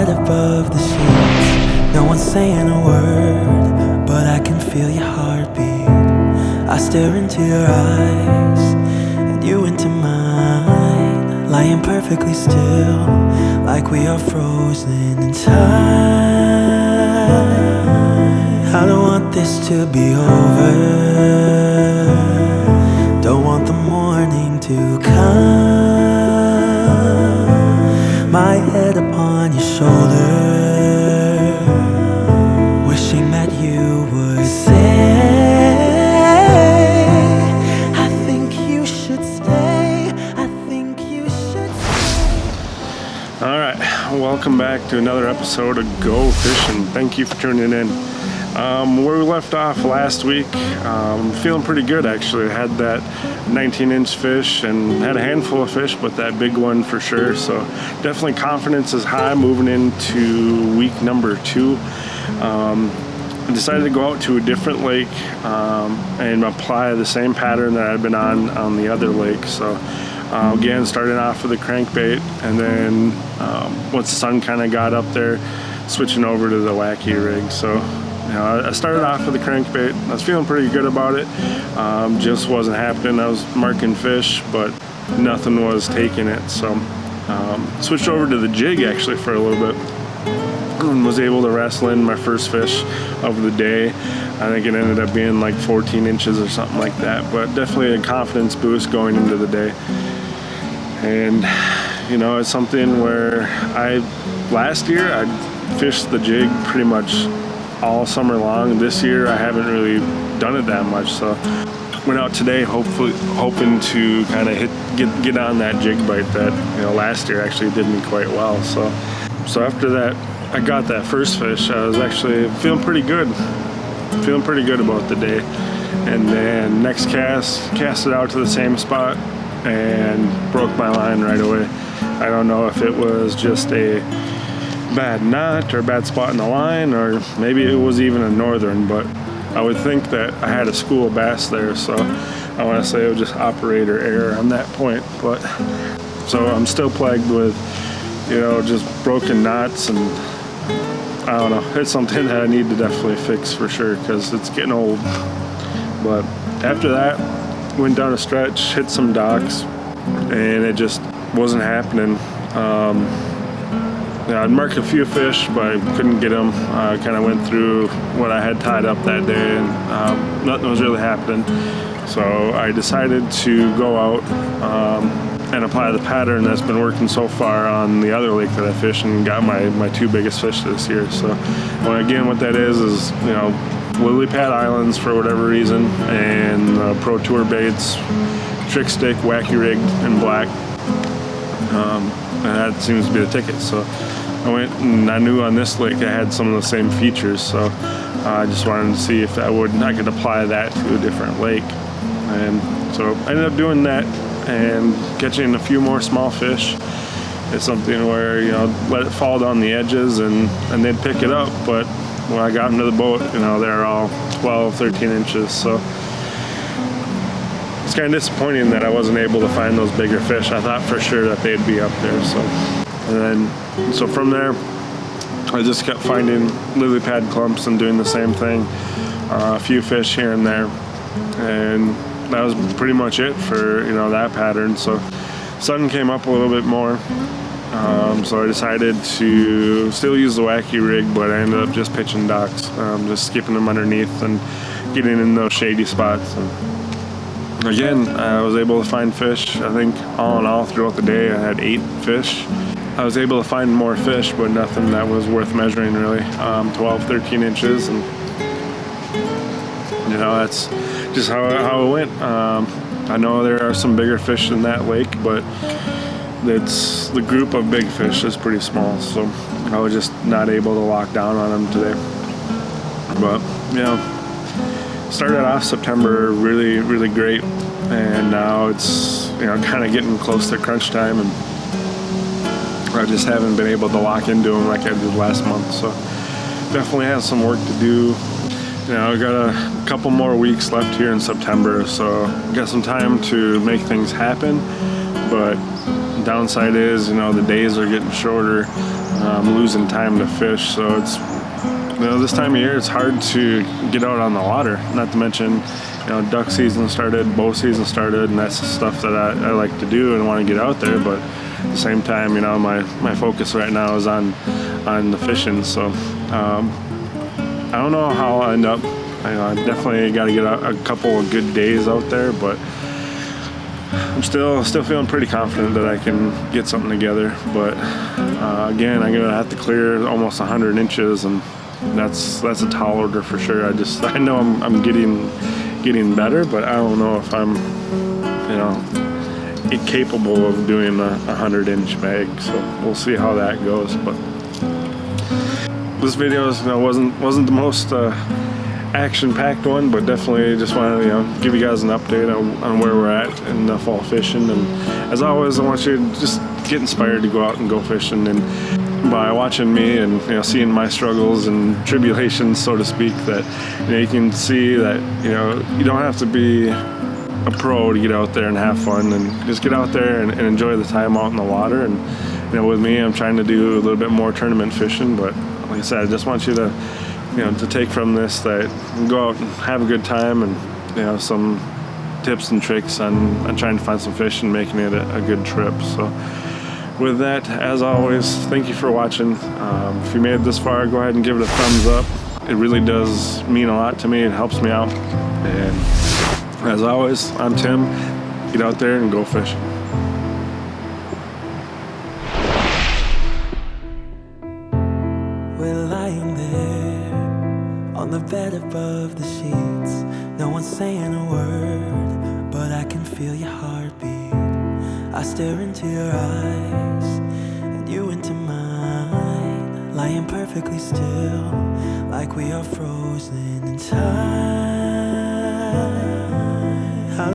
head above the sheets. No one's saying a word, but I can feel your heartbeat. I stare into your eyes, and you into mine, lying perfectly still, like we are frozen in time. I don't want this to be over, don't want the morning to come. My head upon your shoulder, wishing that you would say, I think you should stay, I think you should stay. All right, welcome back to another episode of Go Fishing. Thank you for tuning in. Where we left off last week, feeling pretty good actually. I had that 19-inch fish and had a handful of fish, but that big one for sure. So definitely confidence is high moving into week number 2. I decided to go out to a different lake and apply the same pattern that I've been on the other lake. So again, starting off with a crankbait, and then once the sun kind of got up there, switching over to the wacky rig. So you know, I started off with a crankbait. I was feeling pretty good about it. Just wasn't happening. I was marking fish, but nothing was taking it. So switched over to the jig actually for a little bit, and was able to wrestle in my first fish of the day. I think it ended up being like 14 inches or something like that, but definitely a confidence boost going into the day. And you know, it's something where last year I fished the jig pretty much all summer long. This year I haven't really done it that much, so went out today hoping to kind of get on that jig bite that, you know, last year actually did me quite well. So after that I got that first fish, I was actually feeling pretty good about the day. And then next cast it out to the same spot and broke my line right away. I don't know if it was just a bad knot or bad spot in the line, or maybe it was even a northern, but I would think that I had a school of bass there, so I want to say it was just operator error on that point. But so I'm still plagued with, you know, just broken knots, and I don't know, it's something that I need to definitely fix for sure because it's getting old. But after that, went down a stretch, hit some docks, and it just wasn't happening. Yeah, I'd marked a few fish, but I couldn't get them. I kind of went through what I had tied up that day, and nothing was really happening. So I decided to go out and apply the pattern that's been working so far on the other lake that I fished, and got my 2 biggest fish this year. So again, what that is, you know, lily pad islands for whatever reason, and Pro Tour baits, trick stick, wacky rig, and black. And that seems to be the ticket. So I went, and I knew on this lake I had some of the same features, so I just wanted to see if I could apply that to a different lake. And so I ended up doing that and catching a few more small fish. It's something where, you know, let it fall down the edges and they'd pick it up, but when I got into the boat, you know, they're all 12, 13 inches, so it's kind of disappointing that I wasn't able to find those bigger fish. I thought for sure that they'd be up there. So from there, I just kept finding lily pad clumps and doing the same thing. A few fish here and there, and that was pretty much it for, you know, that pattern. So sun came up a little bit more, so I decided to still use the wacky rig, but I ended up just pitching docks, just skipping them underneath and getting in those shady spots. And again, I was able to find fish. I think all in all throughout the day I had 8 fish. I was able to find more fish, but nothing that was worth measuring really. 12, 13 inches, and you know, that's just how it went. I know there are some bigger fish in that lake, but the group of big fish is pretty small, so I was just not able to lock down on them today. But you know, started off September really, really great, and now it's, you know, kind of getting close to crunch time, and I just haven't been able to lock into them like I did last month. So definitely have some work to do. You know, I got a couple more weeks left here in September, so got some time to make things happen. But the downside is, you know, the days are getting shorter. losing time to fish. So it's, this time of year it's hard to get out on the water. Not to mention, duck season started, bow season started, and that's the stuff that I like to do and want to get out there. But at the same time, my focus right now is on the fishing. So I don't know how I'll end up. I definitely got to get a couple of good days out there, but I'm still feeling pretty confident that I can get something together. But again, I'm gonna have to clear almost 100 inches, and that's a tall order for sure. I know I'm getting better, but I don't know if I'm capable of doing a 100-inch bag. So we'll see how that goes. But this video wasn't the most action-packed one, but definitely just wanted to give you guys an update on where we're at in the fall fishing. And as always, I want you to just get inspired to go out and go fishing, and by watching me and seeing my struggles and tribulations, so to speak, that you can see that you don't have to be a pro to get out there and have fun, and just get out there and enjoy the time out in the water. And with me, I'm trying to do a little bit more tournament fishing, but like I said, I just want you to to take from this that go out and have a good time, and some tips and tricks on trying to find some fish and making it a good trip. So with that, as always, thank you for watching. If you made it this far, go ahead and give it a thumbs up. It really does mean a lot to me. It helps me out. And as always, I'm Tim. Get out there and go fishing. We're lying there on the bed above the sheets. No one's saying a word, but I can feel your heartbeat. I stare into your eyes and you into mine, lying perfectly still, like we are frozen in time.